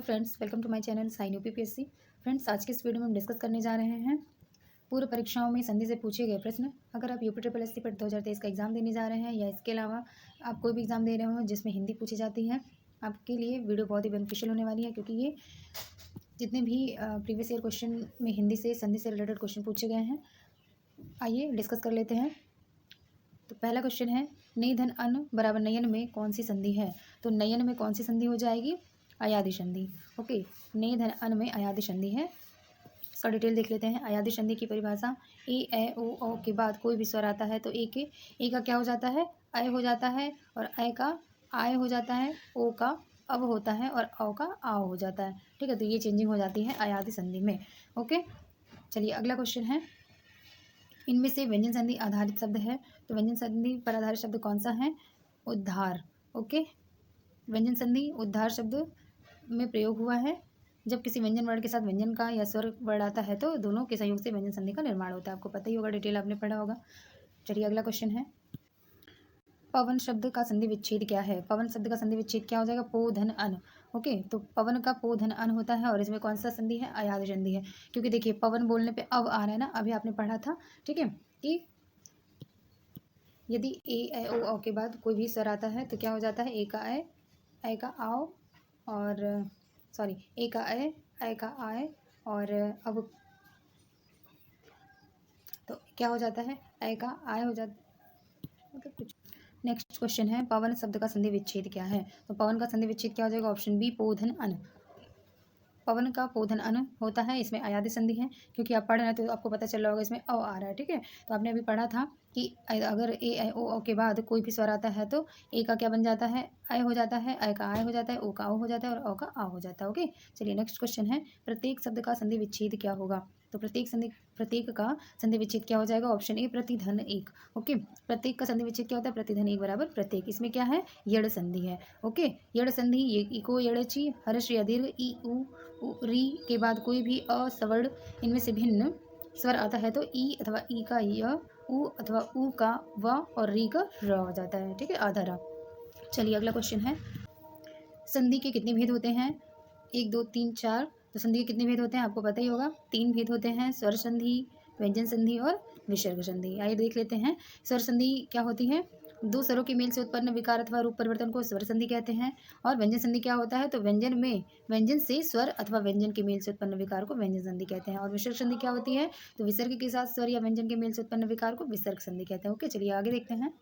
Friends, welcome to my channel sign UPPSC. Friends, आज के इस वीडियो में हम डिस्कस करने जा रहे हैं पूर्व परीक्षाओं में संधि से पूछे गए प्रश्न। अगर आप यूपी ट्रिपल एस सी पेट 2023 का एग्जाम देने जा रहे हैं या इसके अलावा आप कोई भी एग्जाम दे रहे हो जिसमें हिंदी पूछी जाती है, आपके लिए वीडियो बहुत ही बेनिफिशियल होने वाली है, क्योंकि ये जितने भी प्रीवियस ईयर क्वेश्चन में हिंदी से संधि से रिलेटेड क्वेश्चन पूछे गए हैं। आइए डिस्कस कर लेते हैं। तो पहला क्वेश्चन है, नई धन अन बराबर नयन में कौन सी संधि है? तो नयन में कौन सी संधि हो जाएगी? अयादि संधि। ओके, नई धन अन में अयादि संधि है। इसका डिटेल देख लेते हैं। अयादि संधि की परिभाषा, ए ओ के बाद कोई भी स्वर आता है तो ए का क्या हो जाता है? अय हो जाता है, और अय का आय हो जाता है, ओ का अब होता है और औ का आओ हो जाता है। ठीक है, तो ये चेंजिंग हो जाती है अयादि संधि में। ओके, चलिए अगला क्वेश्चन है, इनमें से व्यंजन संधि आधारित शब्द है, तो व्यंजन संधि पर आधारित शब्द कौन सा है? उद्धार। ओके, व्यंजन संधि उद्धार शब्द में प्रयोग हुआ है। जब किसी व्यंजन वर्ण के साथ व्यंजन का या स्वर वर्ण आता है तो दोनों के संयोग से व्यंजन संधि का निर्माण होता है। आपको पता ही होगा, डिटेल आपने पढ़ा होगा। चलिए अगला क्वेश्चन है, पवन शब्द का संधि विच्छेद क्या है? पवन शब्द का संधि विच्छेद क्या हो जाएगा? पो धन अन। ओके, तो पवन का पो धन अन होता है और इसमें कौन सा संधि है? अयादि संधि है। क्योंकि देखिए, पवन बोलने पे अब आ रहा है ना, अभी आपने पढ़ा था। ठीक है, कि यदि ए ओ औ के बाद कोई भी स्वर आता है तो क्या हो जाता है? ए का ए का आओ, और सॉरी, ए का ए का आय, और अब तो क्या हो जाता है? ए का आय हो जाता, मतलब कुछ। नेक्स्ट क्वेश्चन है, पवन शब्द का संधि विच्छेद क्या है? तो पवन का संधि विच्छेद क्या हो जाएगा? ऑप्शन बी, पोधन अन। पवन का पोधन अन होता है, इसमें अयादि संधि है। क्योंकि आप पढ़ रहे हैं तो आपको पता चल रहा होगा इसमें अ आ रहा है। ठीक है, तो आपने अभी पढ़ा था कि अगर ए ओ के बाद कोई भी स्वर आता है तो ए का क्या बन जाता है? अय हो जाता है, अय का आय हो जाता है, ओ का ओ हो जाता है और औ का आ हो जाता है। ओके, चलिए नेक्स्ट क्वेश्चन है, प्रत्येक शब्द का संधि विच्छेद क्या होगा? तो प्रत्येक का संधि विच्छेद क्या हो जाएगा? ऑप्शन ए, प्रतिधन एक। ओके, प्रत्येक का संधि विच्छेद क्या होता है? प्रतिधन एक बराबर प्रत्येक। इसमें क्या है? यड़ संधि है। ओके, यड़ संधि, ये इको यड़ची हर्ष या दीर्घ ई उ री के बाद कोई भी असवर्ण इनमें से भिन्न स्वर आता है तो ई अथवा ई का य, उ अथवा उ का व और री का र हो जाता है। ठीक है, आधा र। चलिए अगला क्वेश्चन है, संधि के कितने भेद होते हैं? 1 2 3 4। तो संधि के कितने भेद होते हैं? आपको पता ही होगा, 3 भेद होते हैं, स्वर संधि, व्यंजन संधि और विसर्ग संधि। आइए देख लेते हैं। स्वर संधि क्या होती है? दो स्वरों के मेल से उत्पन्न विकार अथवा रूप परिवर्तन को स्वर संधि कहते हैं। और व्यंजन संधि क्या होता है? तो व्यंजन से स्वर अथवा व्यंजन के मेल से उत्पन्न विकार को व्यंजन संधि कहते हैं। और विसर्ग संधि क्या होती है? तो विसर्ग के साथ स्वर या व्यंजन के मेल से उत्पन्न विकार को विसर्ग संधि कहते हैं। ओके, चलिए आगे देखते हैं।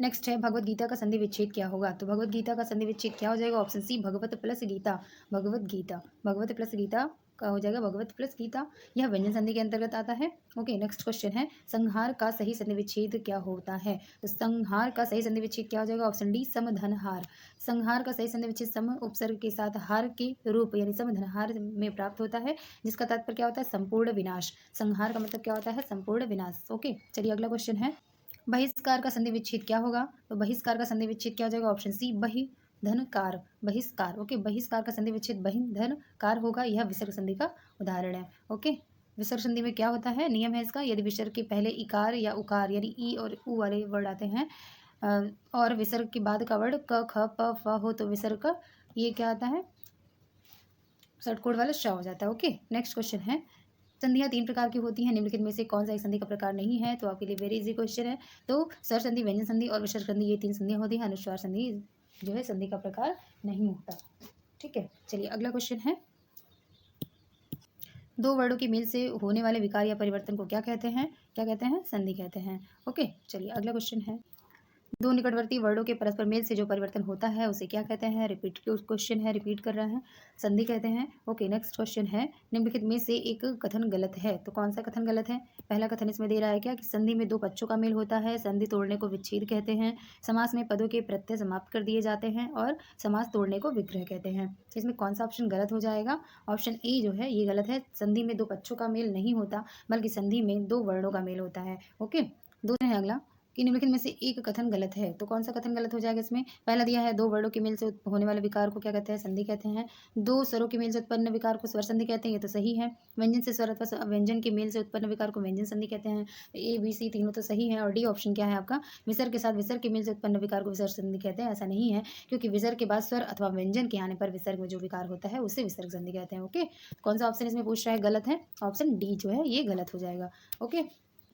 नेक्स्ट है, भगवत गीता का संधि विच्छेद क्या होगा? तो भगवत गीता का संधि विच्छेद क्या हो जाएगा? ऑप्शन सी, भगवत प्लस गीता। भगवत गीता, भगवत प्लस गीता का हो जाएगा भगवत प्लस गीता। यह व्यंजन संधि के अंतर्गत आता है। ओके, नेक्स्ट क्वेश्चन है, संहार का सही संधि विच्छेद क्या होता है? तो संहार का सही संधि विच्छेद क्या हो जाएगा? ऑप्शन डी, समधनहार। संहार का सही संधि विच्छेद सम उपसर्ग के साथ हार के रूप यानी समधनहार में प्राप्त होता है, जिसका तात्पर्य क्या होता है? संपूर्ण विनाश। संहार का मतलब क्या होता है? संपूर्ण विनाश। ओके, चलिए अगला क्वेश्चन है, बहिष्कार का संधि विच्छेद क्या होगा? तो बहिष्कार का संधि विच्छेद क्या हो जाएगा? ऑप्शन सी, बहिधनकार। बहिष्कार। ओके, बहिष्कार का संधि विच्छेद बहिधनकार होगा। यह विसर्ग संधि का उदाहरण है। ओके, विसर्ग संधि में क्या होता है? नियम है इसका, यदि विसर्ग के पहले इकार या उकार यानी ई और उ वाले वर्ड आते हैं और विसर्ग के बाद का वर्ड क ख प फ हो तो विसर्ग का ये क्या आता है? षटकोण वाला श हो जाता है। ओके, नेक्स्ट क्वेश्चन है, संधियाँ 3 प्रकार की होती हैं, निम्नलिखित में से कौन सा एक संधि का प्रकार नहीं है? तो आपके लिए वेरी इजी क्वेश्चन है। तो स्वर संधि, व्यंजन संधि और विसर्ग संधि, ये 3 संधियाँ होती हैं। अनुस्वार संधि जो है संधि का प्रकार नहीं होता। ठीक है, चलिए अगला क्वेश्चन है, दो वर्डों के मेल से होने वाले विकार या परिवर्तन को क्या कहते हैं? क्या कहते हैं? संधि कहते हैं। ओके, चलिए अगला क्वेश्चन है, दो निकटवर्ती वर्डों के परस्पर मेल से जो परिवर्तन होता है उसे क्या कहते हैं? रिपीट क्वेश्चन है, रिपीट कर रहा है, संधि कहते हैं। ओके, नेक्स्ट क्वेश्चन है, निम्नलिखित में से एक कथन गलत है, तो कौन सा कथन गलत है? पहला कथन इसमें दे रहा है क्या कि संधि में दो पक्षों का मेल होता है, संधि तोड़ने को विच्छेद कहते हैं, समास में पदों के प्रत्यय समाप्त कर दिए जाते हैं और समास तोड़ने को विग्रह कहते हैं। तो इसमें कौन सा ऑप्शन गलत हो जाएगा? ऑप्शन ए जो है ये गलत है, संधि में दो पक्षों का मेल नहीं होता बल्कि संधि में दो वर्णों का मेल होता है। ओके, दूसरा है अगला, कि निम्नलिखित में से एक कथन गलत है। तो कौन सा कथन गलत हो जाएगा इसमें? पहला दिया है 2 वर्णों के मेल से होने वाले विकार को क्या कहते हैं? संधि कहते हैं। 2 स्वरों के मेल से उत्पन्न विकार को स्वर संधि कहते हैं, ये तो सही है। व्यंजन से स्वर अथवा व्यंजन के मेल से उत्पन्न विकार को व्यंजन संधि कहते हैं। ए बी सी तीनों तो सही है। और डी ऑप्शन क्या है आपका? विसर्ग के साथ विसर्ग के मेल से उत्पन्न विकार को विसर्ग संधि कहते हैं, ऐसा नहीं है, क्योंकि विसर्ग के बाद स्वर अथवा व्यंजन के आने पर विसर्ग में जो विकार होता है उसे विसर्ग संधि कहते हैं। ओके, कौन सा ऑप्शन इसमें पूछ रहा है गलत है? ऑप्शन डी जो है ये गलत हो जाएगा। ओके,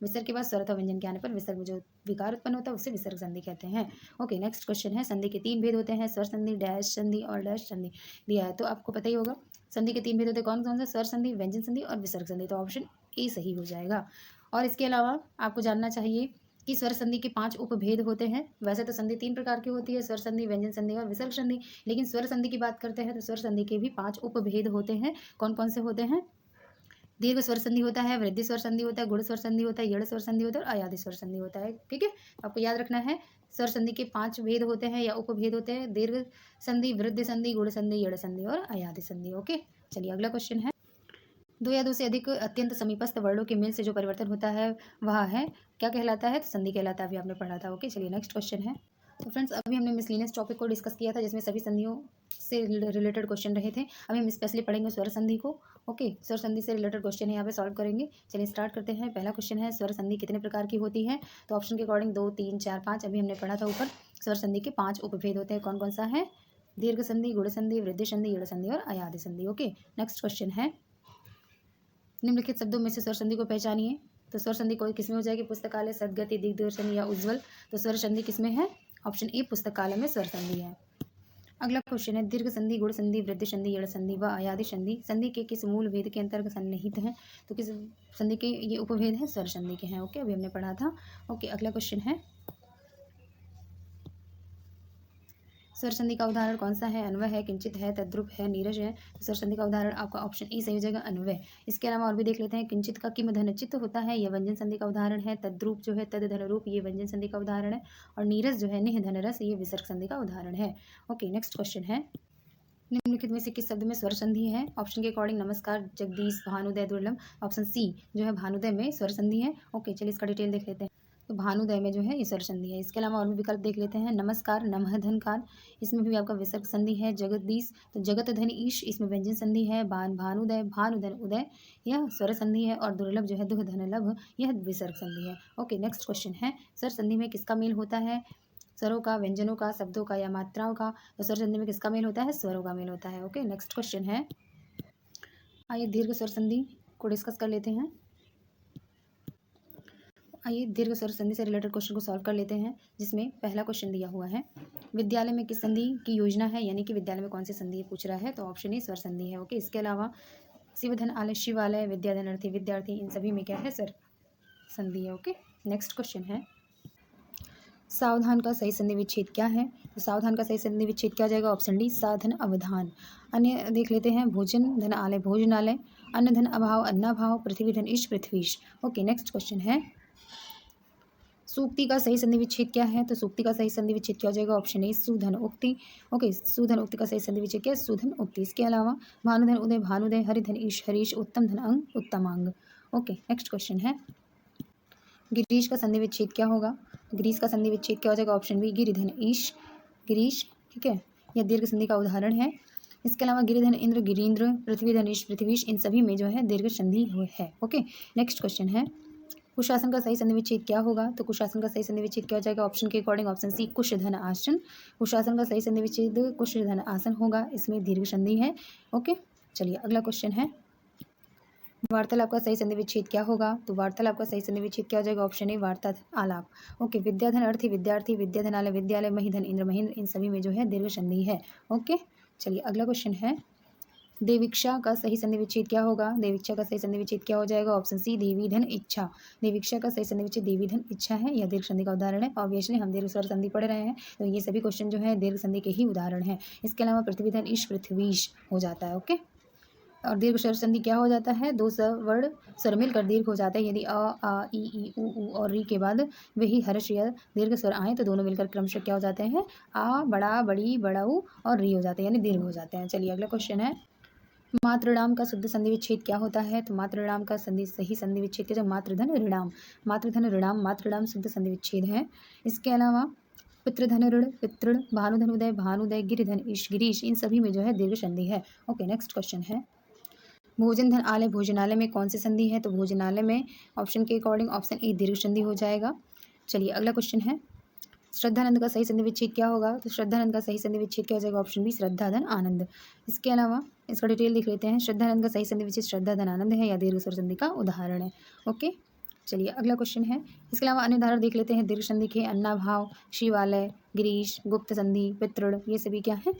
विसर्ग के बाद स्वर अथवा व्यंजन के आने पर विसर्ग में जो विकार उत्पन्न होता है उसे विसर्ग संधि कहते हैं। ओके, नेक्स्ट क्वेश्चन है, संधि के 3 भेद होते हैं, स्वर संधि, डैश संधि और डैश संधि दिया है। तो आपको पता ही होगा संधि के 3 भेद होते हैं, कौन कौन से? स्वर संधि, व्यंजन संधि और विसर्ग संधि। तो ऑप्शन ए सही हो जाएगा। और इसके अलावा आपको जानना चाहिए कि स्वर संधि के 5 उपभेद होते हैं। वैसे तो संधि 3 प्रकार की होती है, स्वर संधि, व्यंजन संधि और विसर्ग संधि, लेकिन स्वर संधि की बात करते हैं तो स्वर संधि के भी 5 उपभेद होते हैं। कौन कौन से होते हैं? दीर्घ स्वर संधि होता है, वृद्धि स्वर संधि होता है, गुण स्वर संधि होता है, यड़ स्वर संधि होता है और अयादि स्वर संधि होता है। ठीक है, आपको याद रखना है स्वर संधि के 5 भेद होते हैं या उपभेद होते हैं, दीर्घ संधि, वृद्धि संधि, गुण संधि, यड़ संधि और अयादि संधि। ओके, चलिए अगला क्वेश्चन है, 2 या 2 से अधिक अत्यंत समीपस्थ वर्णों के मेल से जो परिवर्तन होता है वह है क्या कहलाता है? तो संधि कहलाता है, अभी आपने पढ़ा था। ओके, चलिए नेक्स्ट क्वेश्चन है। तो फ्रेंड्स अभी हमने मिसलिनियस टॉपिक को डिस्कस किया था जिसमें सभी संधियों से रिलेटेड क्वेश्चन रहे थे। अभी हम स्पेशली पढ़ेंगे स्वर संधि को। ओके, स्वर संधि से रिलेटेड क्वेश्चन यहाँ पे सॉल्व करेंगे। चलिए स्टार्ट करते हैं। पहला क्वेश्चन है, स्वर संधि कितने प्रकार की होती है? तो ऑप्शन के अकॉर्डिंग 2, 3, 4, 5। अभी हमने पढ़ा था ऊपर, स्वर संधि के 5 उपभेद होते हैं। कौन कौन सा है? दीर्घ संधि, गुण संधि, वृद्धि संधि, यड़ संधि और अयादि संधि। ओके, नेक्स्ट क्वेश्चन है, निम्नलिखित शब्दों में से स्वर संधि को पहचानिए। तो स्वर संधि कोई किसमें हो जाएगी? पुस्तकालय, सद्गति, दिग्दर्शन या उज्ज्वल। तो स्वर संधि किसमें है? ऑप्शन ए पुस्तकालय में स्वर संधि है। अगला क्वेश्चन है, दीर्घ संधि, गुण संधि, वृद्धि संधि, यड़ संधि व अयादि संधि संधि के किस मूल भेद के अंतर्गत सन्निहित है? तो किस संधि के ये उपभेद हैं? स्वर संधि के हैं। ओके, अभी हमने पढ़ा था। ओके, अगला क्वेश्चन है, स्वर संधि का उदाहरण कौन सा है? अन्वय है, किंचित है, तद्रुप है, नीरज है। स्वर संधि का उदाहरण आपका ऑप्शन ई सही हो जाएगा, अन्वय। इसके अलावा और भी देख लेते हैं, किंचित का किम धन चित्त होता है, यह व्यंजन संधि का उदाहरण है। तद्रुप जो है, तद धन रूप, ये व्यंजन संधि का उदाहरण है। और नीरज जो है, निह धन रस, ये विसर्ग संधि का उदाहरण है। ओके, नेक्स्ट क्वेश्चन है, निम्नलिखित में से किस शब्द में स्वर संधि है? ऑप्शन के अकॉर्डिंग नमस्कार, जगदीश, भानुदय, दुर्लभ। ऑप्शन सी जो है भानुदय में स्वर संधि है। ओके, चलिए इसका डिटेल देख लेते हैं। तो भानुदय में जो है ये स्वर संधि है। इसके अलावा और भी विकल्प देख लेते हैं, नमस्कार, नमः धनकार, इसमें भी आपका विसर्ग संधि है। जगदीश, तो जगत धन ईश, इसमें व्यंजन संधि है। भानुदय, भानुधन उदय, यह स्वर संधि है। और दुर्लभ जो है, दुह धन लभ, यह विसर्ग संधि है। ओके, नेक्स्ट क्वेश्चन है, स्वर संधि में किसका मेल होता है? स्वरों का, व्यंजनों का, शब्दों का या मात्राओं का? तो स्वर संधि में किसका मेल होता है? स्वरों का मेल होता है। ओके, नेक्स्ट क्वेश्चन है, आइए दीर्घ स्वर संधि को डिस्कस कर लेते हैं। आइए दीर्घ स्वर संधि से रिलेटेड क्वेश्चन को सॉल्व कर लेते हैं, जिसमें पहला क्वेश्चन दिया हुआ है, विद्यालय में किस संधि की योजना है? यानी कि विद्यालय में कौन सी संधि पूछ रहा है? तो ऑप्शन ए स्वर संधि है। ओके, इसके अलावा शिवधन आलय, शिवालय, विद्याधन अर्थी, विद्यार्थी, इन सभी में क्या है? स्वर संधि है। ओके, नेक्स्ट क्वेश्चन है, सावधान का सही संधि विच्छेद क्या है? तो सावधान का सही संधि विच्छेद क्या हो जाएगा? ऑप्शन डी साधन अवधान। अन्य देख लेते हैं, भोजन धन आलय, भोजनालय, अन्न धन अभाव, अन्नाभाव, पृथ्वी धन ईश, पृथ्वीश। ओके, नेक्स्ट क्वेश्चन है, सूक्ति का सही संधि विच्छेद क्या है? तो सूक्ति का सही संधि विच्छेद क्या हो जाएगा? ऑप्शन ए सुधन उक्ति। ओके, सुधन उक्ति का सही संधि विच्छेद क्या है? सुधन उक्ति। इसके अलावा भानुधन उदय, भानुदय, हरिधन ईश, हरीश, उत्तम धन अंग, उत्तमांग। ओके, नेक्स्ट क्वेश्चन है, गिरीश का संधि विच्छेद क्या होगा? गिरीश का संधि विच्छेद क्या हो जाएगा? ऑप्शन बी गिरिधन ईश, गिरीश। ठीक है, यह दीर्घ संधि का उदाहरण है। इसके अलावा गिरिधन इंद्र, गिरीन्द्र, पृथ्वी धन ईश, पृथ्वीश, इन सभी में जो है दीर्घ संधि है। ओके, नेक्स्ट क्वेश्चन है, कुशासन का सही संधि विच्छेद क्या होगा? तो कुशासन का सही संधि विच्छेद क्या हो जाएगा? ऑप्शन के अकॉर्डिंग ऑप्शन सी कुश धन आसन। कुशासन का सही संधि विच्छेद कुश धन आसन होगा, इसमें दीर्घ संधि है। ओके, चलिए अगला क्वेश्चन है, वार्तालाप का सही संधि विच्छेद क्या होगा? तो वार्तालाप का सही संधि विच्छेद क्या हो जाएगा? ऑप्शन ए वार्ता आलाप। ओके, विद्याधन अर्थी, विद्यार्थी, विद्याधनालय, विद्यालय, महिधन इंद्र, महेंद्र, इन सभी में जो है दीर्घ संधि है। ओके, चलिए अगला क्वेश्चन है, देवीक्षा का सही संधि विच्छेद क्या होगा? देवीक्षा का सही संधि विच्छेद क्या हो जाएगा? ऑप्शन सी देवी धन इच्छा। देवीक्षा का सही संधि विच्छेद देवी धन इच्छा है, यह दीर्घ संधि का उदाहरण है। ऑब्वियसली हम दीर्घ स्वर संधि पढ़ रहे हैं, तो ये सभी क्वेश्चन जो है दीर्घ संधि के ही उदाहरण है। इसके अलावा पृथ्वी धन ईश, पृथ्वीश हो जाता है। ओके, और दीर्घ स्वर संधि क्या हो जाता है? 2 वर्ण स्वर मिलकर दीर्घ हो जाता है। यदि अ, आ, ई, उ और री के बाद वही हर्ष या दीर्घ स्वर आए तो दोनों मिलकर क्रमशः क्या हो जाते हैं? आ, बड़ा, बड़ी, बड़ाऊ और री हो जाते हैं, यानी दीर्घ हो जाते हैं। चलिए अगला क्वेश्चन है, मातृणाम का शुद्ध संधि विच्छेद क्या होता है? तो मातृणाम का सही संधि विच्छेद क्या है? मातृधन ऋणाम, मातृधन ऋणाम, मातृणाम शुद्ध संधि विच्छेद है। इसके अलावा पितृधन ऋण, पितृण, भानुधन उदय, भानुदय, गिरिधन ईश, गिरीश, इन सभी में जो है दीर्घ संधि है। ओके, नेक्स्ट क्वेश्चन है भोजन धन आलय, भोजनालय में कौन सी संधि है? तो भोजनालय में ऑप्शन के अकॉर्डिंग ऑप्शन ए दीर्घ संधि हो जाएगा। चलिए अगला क्वेश्चन है श्रद्धानंद का सही संधि विच्छेद क्या होगा? तो श्रद्धानंद का सही संधि विच्छेद क्या हो जाएगा? ऑप्शन बी श्रद्धाधन आनंद। इसके अलावा इसका डिटेल देख लेते हैं। श्रद्धानंद का सही संधि विच्छेद श्रद्धाधन आनंद है या दीर्घ स्वर संधि का उदाहरण है। ओके, चलिए अगला क्वेश्चन है। इसके अलावा अन्य उदाहरण देख लेते हैं दीर्घ संधि के। अन्नाभाव, शिवालय, गिरीश, गुप्त संधि, पितृण, ये सभी क्या है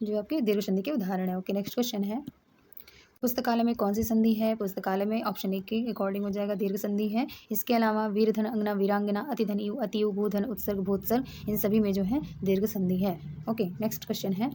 जो आपके दीर्घ संधि के उदाहरण है। ओके, नेक्स्ट क्वेश्चन है पुस्तकालय में कौन सी संधि है? पुस्तकालय में ऑप्शन ए के अकॉर्डिंग हो जाएगा दीर्घ संधि है। इसके अलावा वीरधन, अंगना, वीरांगना, अतिधन, अतियु, भूधन, उत्सर्ग, भूत्सर्ग, इन सभी में जो है दीर्घ संधि है। ओके, नेक्स्ट क्वेश्चन है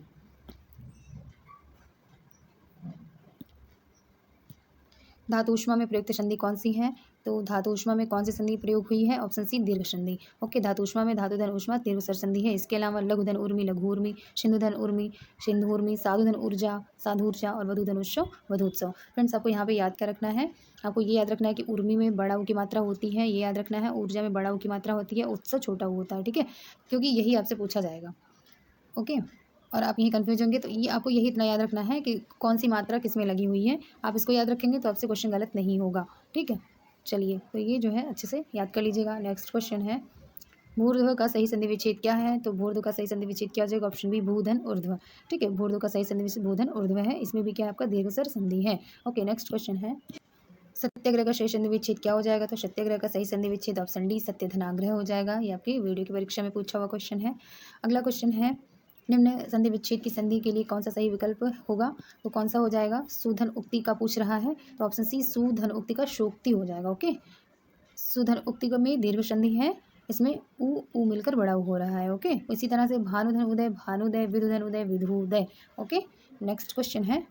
धातु ऊष्मा में प्रयुक्त संधि कौन सी है? तो धातु ऊष्मा में कौन सी संधि प्रयोग हुई है? ऑप्शन सी दीर्घ संधि। ओके, धातु ऊष्मा में धातुधन ऊष्मा दीर्घ स्वर संधि है। इसके अलावा लघुधन उर्मी, लघु उर्मी, सिंधुधन उर्मी, सिंधु उर्मी, साधुधन ऊर्जा, साधुर्जा और वधुधन उत्सव, वधुत्सव। फ्रेंड्स, आपको यहाँ पे याद क्या रखना है? आपको ये याद रखना है कि उर्मी में बड़ा ऊ की मात्रा होती है, ये याद रखना है। ऊर्जा में बड़ा ऊ की मात्रा होती है, उत्सव छोटा ऊ होता है। ठीक है, क्योंकि यही आपसे पूछा जाएगा। ओके, और आप यहीं कन्फ्यूज होंगे तो ये आपको यही इतना याद रखना है कि कौन सी मात्रा किस में लगी हुई है। आप इसको याद रखेंगे तो आपसे क्वेश्चन गलत नहीं होगा। ठीक है, चलिए तो ये जो है अच्छे से याद कर लीजिएगा। नेक्स्ट क्वेश्चन है भूर्ध्व का सही संधि विच्छेद क्या है? तो भूर्ध्व का सही संधि विच्छेद क्या हो जाएगा? ऑप्शन बी भूधन ऊर्ध्व। ठीक है, भूर्ध्व का सही संधि विच्छेद भूधन ऊर्ध्व है। इसमें भी क्या आपका दीर्घ स्वर संधि है। ओके, नेक्स्ट क्वेश्चन है सत्याग्रह का सही संधि विच्छेद क्या हो जाएगा? तो सत्याग्रह का सही संधि विच्छेद ऑप्शन डी सत्यधनाग्रह हो जाएगा। ये आपकी वीडियो की परीक्षा में पूछा हुआ क्वेश्चन है। अगला क्वेश्चन है निम्न संधि विच्छेद की संधि के लिए कौन सा सही विकल्प होगा? तो कौन सा हो जाएगा? सुधन उक्ति का पूछ रहा है तो ऑप्शन सी सुधन उक्ति का शोक्ति हो जाएगा। ओके, सुधन उक्ति में दीर्घ संधि है, इसमें ऊ मिलकर बड़ा ऊ हो रहा है। ओके, इसी तरह से भानुधन उदय, भानुदय, विधुधन उदय, विधुदय। ओके, नेक्स्ट क्वेश्चन है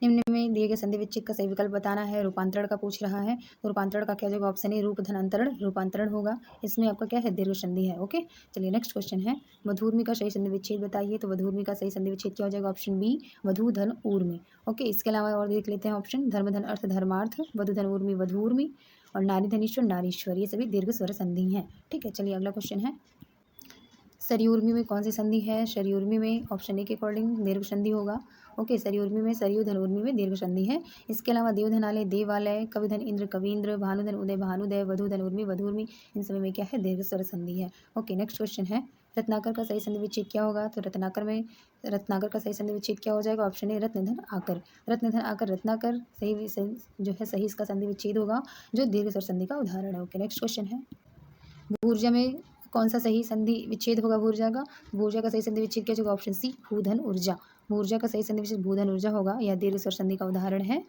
निम्न में दिए गए संधि विच्छेद का सही विकल्प बताना है। रूपांतरण का पूछ रहा है तो रूपांतरण का क्या होगा? ऑप्शन ए रूप धन अंतरण, रूपांतरण होगा। इसमें आपका क्या है? दीर्घ संधि है। ओके, चलिए नेक्स्ट क्वेश्चन है वधूर्मी का सही संधि विच्छेद बताइए। तो वधूर्मी का सही संधि विच्छेद क्या हो जाएगा? ऑप्शन बी वधू धन ऊर्मी। ओके, इसके अलावा और देख लेते हैं ऑप्शन धर्म धन अर्थ धर्मार्थ, वधु धन ऊर्मी वधूर्मी और नारी धनीश्वर नारीश्वर, ये सभी दीर्घ स्वर संधि हैं। ठीक है, चलिए अगला क्वेश्चन है सरयूर्मी में कौन सी संधि है? सरयूर्मी में ऑप्शन ए के अकॉर्डिंग दीर्घ संधि होगा। ओके, सरयूर्मी में सरयू धनुर्मी में दीर्घ संधि है। इसके अलावा देवधनालय, देवालय, कविधन इंद्र, कवींद्र, भानुधन उदय, भानुदय, वधु धनुर्मी, वधुर्मी, इन सभी में क्या है? दीर्घ स्वर संधि है। ओके, नेक्स्ट क्वेश्चन है रत्नाकर का सही संधि विच्छेद क्या होगा? तो रत्नाकर का सही संधि विच्छेद क्या हो जाएगा? ऑप्शन ए रत्नधन आकर, रत्नधन आकर, रत्नाकर सही जो है सही इसका संधि विच्छेद होगा जो दीर्घ स्वर संधि का उदाहरण है। ओके, नेक्स्ट क्वेश्चन है भूर्जा में कौन सा सही संधि विच्छेद होगा? भूर्जा का सही संधि विच्छेद क्या होगा? ऑप्शन सी भूधन ऊर्जा। भूर्जा का सही संधि विच्छेद भूधन ऊर्जा होगा, यह दीर्घ स्वर संधि का उदाहरण है।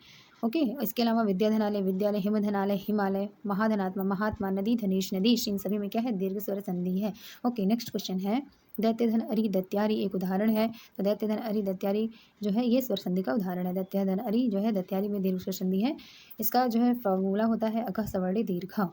ओके, इसके अलावा विद्याधनालय, विद्यालय, हिमधनालय, हिमालय, महाधनात्मा, महात्मा, नदी, धनेश, नदीश, इन सभी में क्या है? दीर्घ स्वर संधि है। ओके, नेक्स्ट क्वेश्चन है दैत्यधन अरि दत्यारी एक उदाहरण है। तो दैत्यधन अरि दत्यारी जो है ये स्वर संधि का उदाहरण है। दैत्यधन अरि जो है दत्यारी में दीर्घ स्वर संधि है। इसका जो है फॉर्मूला होता है अकः सवर्णे दीर्घ।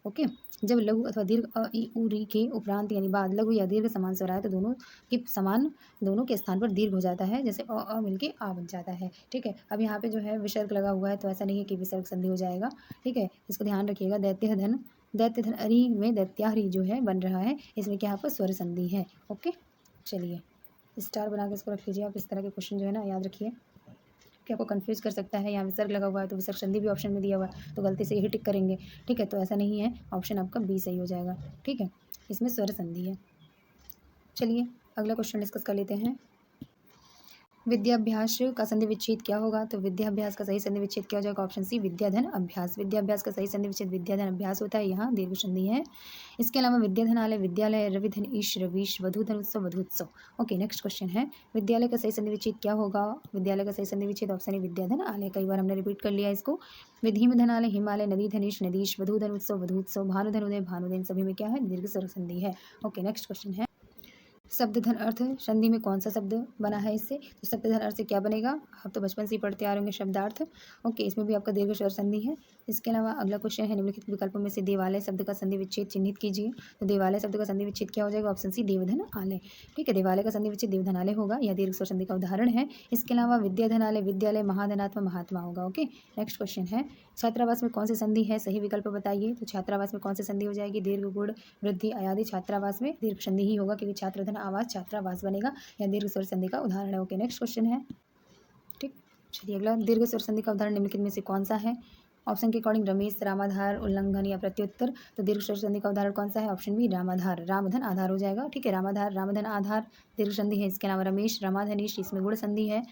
ओके, जब लघु अथवा दीर्घ अ इ उ री के उपरांत यानी बाद लघु या दीर्घ समान स्वर आए तो दोनों के स्थान पर दीर्घ हो जाता है, जैसे अ मिलके आ बन जाता है। ठीक है, अब यहाँ पे जो है विसर्ग लगा हुआ है तो ऐसा नहीं है कि विसर्ग संधि हो जाएगा। ठीक है, इसको ध्यान रखिएगा। दैत्यधन अरि में दैत्याहरी जो है बन रहा है, इसमें क्या यहाँ पर स्वर संधि है। ओके, चलिए स्टार बना के इसको रख लीजिए आप। इस तरह के क्वेश्चन जो है ना याद रखिए कि आपको कंफ्यूज कर सकता है। यहाँ विसर्ग लगा हुआ है तो विसर्ग संधि भी ऑप्शन में दिया हुआ है तो गलती से यही टिक करेंगे। ठीक है, तो ऐसा नहीं है, ऑप्शन आपका बी सही हो जाएगा। ठीक है, इसमें स्वर संधि है। चलिए अगला क्वेश्चन डिस्कस कर लेते हैं विद्याभ्यास का संधि विच्छेद क्या होगा? तो विद्याभ्यास का सही संधि विच्छेद क्या हो जाएगा? ऑप्शन सी विद्याधन अभ्यास। विद्याभ्यास का सही संधि विच्छेद विद्याधन अभ्यास होता है, यहाँ दीर्घ संधि है। इसके अलावा विद्याधनालय, विद्यालय, रविधन ईश, रवीश, वधुधन उत्सव, वधुत्सव। ओके, नेक्स्ट क्वेश्चन है विद्यालय का सही संधि विच्छेद क्या होगा? विद्यालय का सही संधि विच्छेद ऑप्शन ए विद्याधन आलय। कई बार हमने रिपीट कर लिया इसको। विधिमधनालय, हिमालय, नदी धनेश, नदीश, वधुधन उत्सव, वधुत्सव, भानुधन उदय, भानुदय, इन सभी में क्या है? दीर्घ स्वर संधि है। ओके, नेक्स्ट क्वेश्चन है शब्द धन अर्थ संधि में कौन सा शब्द बना है इससे, तो शब्द धन अर्थ से क्या बनेगा, आप तो बचपन से ही पढ़ते आ रहे होंगे शब्दार्थ। ओके, इसमें भी आपका दीर्घ स्वर संधि है। इसके अलावा अगला क्वेश्चन है, निम्नलिखित विकल्पों में से देवालय शब्द का संधि विच्छेद चिन्हित कीजिए। तो देवालय शब्द का संधि विच्छेद क्या हो जाएगा, ऑप्शन सी देवधन आलय। ठीक है, देवालय का संधि विच्छेद देवधनालय होगा, यह दीर्घ स्वर संधि का उदाहरण है। इसके अलावा विद्याधनालय विद्यालय, महाधनात्मा महात्मा होगा। ओके, नेक्स्ट क्वेश्चन है, छात्रावास में कौन सी संधि है, सही विकल्प बताइए। तो छात्रावास में कौन सी संधि हो जाएगी, दीर्घ गुण वृद्धि अयादि, छात्रावास में दीर्घ संधि ही होगा क्योंकि छात्रधन आवास छात्रावास बनेगा, यह दीर्घ स्वर संधि का उदाहरण है। ओके, नेक्स्ट क्वेश्चन है। ठीक, चलिए अगला, दीर्घ स्वर संधि का उदाहरण निम्नलिखित में से कौन सा है। ऑप्शन के अकॉर्डिंग रमेश, रामाधार, उल्लंघन या प्रत्युत्तर। तो दीर्घ स्वर संधि का उदाहरण कौन सा है, ऑप्शन बी रामाधार, रामधन आधार हो जाएगा। ठीक है, रामाधार रामधन आधार दीर्घ संधि है। इसके अलावा रमेश रमाधनिश, इसमें गुण संधि है।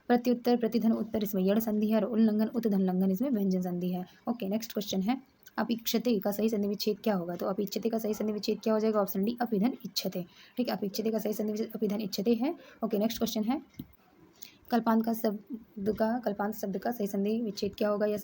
प्रत्युत्तर प्रतिधन उत्तर, इसमें यड़ संधि है। और उल्लंघन उत्धन लंघन, इसमें व्यंजन संधि है। ओके, नेक्स्ट क्वेश्चन है, अपेक्षते का सही संधि विच्छेद क्या होगा। तो अपेक्षते का सही संधि विच्छेद क्या हो जाएगा, ऑप्शन डी अपिधन इच्छते। ठीक है, अपेक्षते का सही संधि विच्छेद अपिधन इच्छते है। ओके, नेक्स्ट क्वेश्चन है, कल्पांत शब्द का सही संधि विच्छेद क्या होगा, या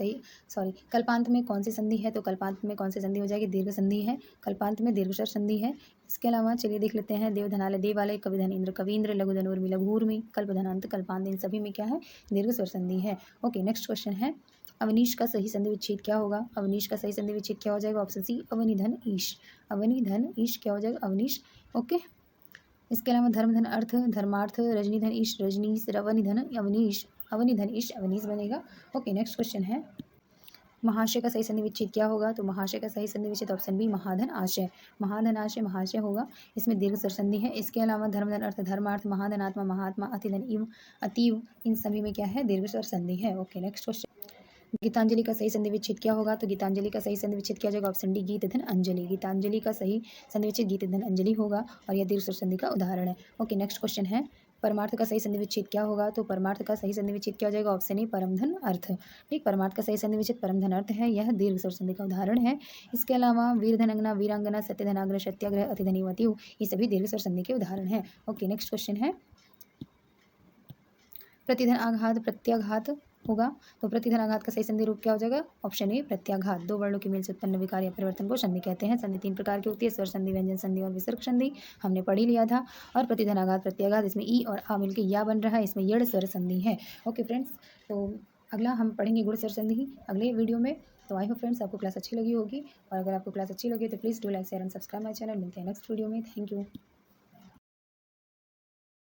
कल्पांत में कौन सी संधि है। तो कल्पांत में कौन सी संधि हो जाएगी, दीर्घ संधि है। कल्पांत में दीर्घ स्वर संधि है। इसके अलावा चलिए देख लेते हैं, देवधनालय देवालय, कविधन इंद्र कवींद्र, लघुधन उर्मी लघुर्मी, कल्पधनांत कल्पांत, इन सभी में क्या है, दीर्घ स्वर संधि है। ओके, नेक्स्ट क्वेश्चन है, अवनीश का सही संधि विच्छेद क्या होगा। अवनीश का सही संधि विच्छेद क्या हो जाएगा, ऑप्शन सी अवनिधन ईश, अवनिधन ईश क्या हो जाएगा, अवनीश। ओके, इसके अलावा धर्मधन अर्थ धर्मार्थ, रजनीधन ईश रजनीश, अवनिधन अवनीश, अवनिधन ईश अवनीश बनेगा। ओके, नेक्स्ट क्वेश्चन है, महाशय का सही संधि विच्छेद क्या होगा। तो महाशय का सही संधि विच्छेद ऑप्शन बी महाधन आशय, महाधन आशय महाशय होगा, इसमें दीर्घ स्वर संधि है। इसके अलावा धर्मधन अर्थ धर्मार्थ, महाधनात्मा महात्मा, अतिधन इव अतीव, इन सभी में क्या है, दीर्घ स्वर संधि है। ओके, नेक्स्ट क्वेश्चन, गीतांजलि का सही संधि विच्छेद क्या होगा। तो गीतांजलि का सही संधि विच्छेद क्या हो जाएगा, ऑप्शन डी गीत धन अंजलि, गीतांजलि का सही संधि विच्छेद गीत धन अंजलि होगा, और यह दीर्घ स्वर संधि का उदाहरण है। ओके, नेक्स्ट क्वेश्चन है, परमार्थ का सही संधि विच्छेद क्या होगा। तो परमार्थ का सही संधि विच्छेद क्या हो जाएगा, ऑप्शन ए परमधन अर्थ। ठीक, परमार्थ का सही संधि विच्छेद परमधन अर्थ है, यह दीर्घ स्वर संधि का उदाहरण है। इसके अलावा वीरधनंगना वीरांगना, सत्यधनाग्र सत्याग्रह, अतिधनी वतिव, ये सभी दीर्घ स्वर संधि के उदाहरण है। ओके, नेक्स्ट क्वेश्चन है, प्रतिधन आघात प्रत्याघात होगा। तो प्रतिधन आघात का सही संधि रूप क्या हो जाएगा, ऑप्शन ए प्रत्याघात, दो वर्णों के मेल से उत्पन्न विकार या परिवर्तन को संधि कहते हैं। संधि तीन प्रकार की होती है, स्वर संधि, व्यंजन संधि और विसर्ग संधि, हमने पढ़ ही लिया था। और प्रतिधन आघात प्रत्याघात, इसमें ई और आ मिलकर या बन रहा है, इसमें यड़ स्वर संधि है। ओके फ्रेंड्स, तो अगला हम पढ़ेंगे गुण स्वर संधि अगले वीडियो में। तो आई होप फ्रेंड्स आपको क्लास अच्छी लगी होगी, और अगर आपको क्लास अच्छी लगी तो please do like share and subscribe my channel. मिलते हैं नेक्स्ट वीडियो में। Thank you.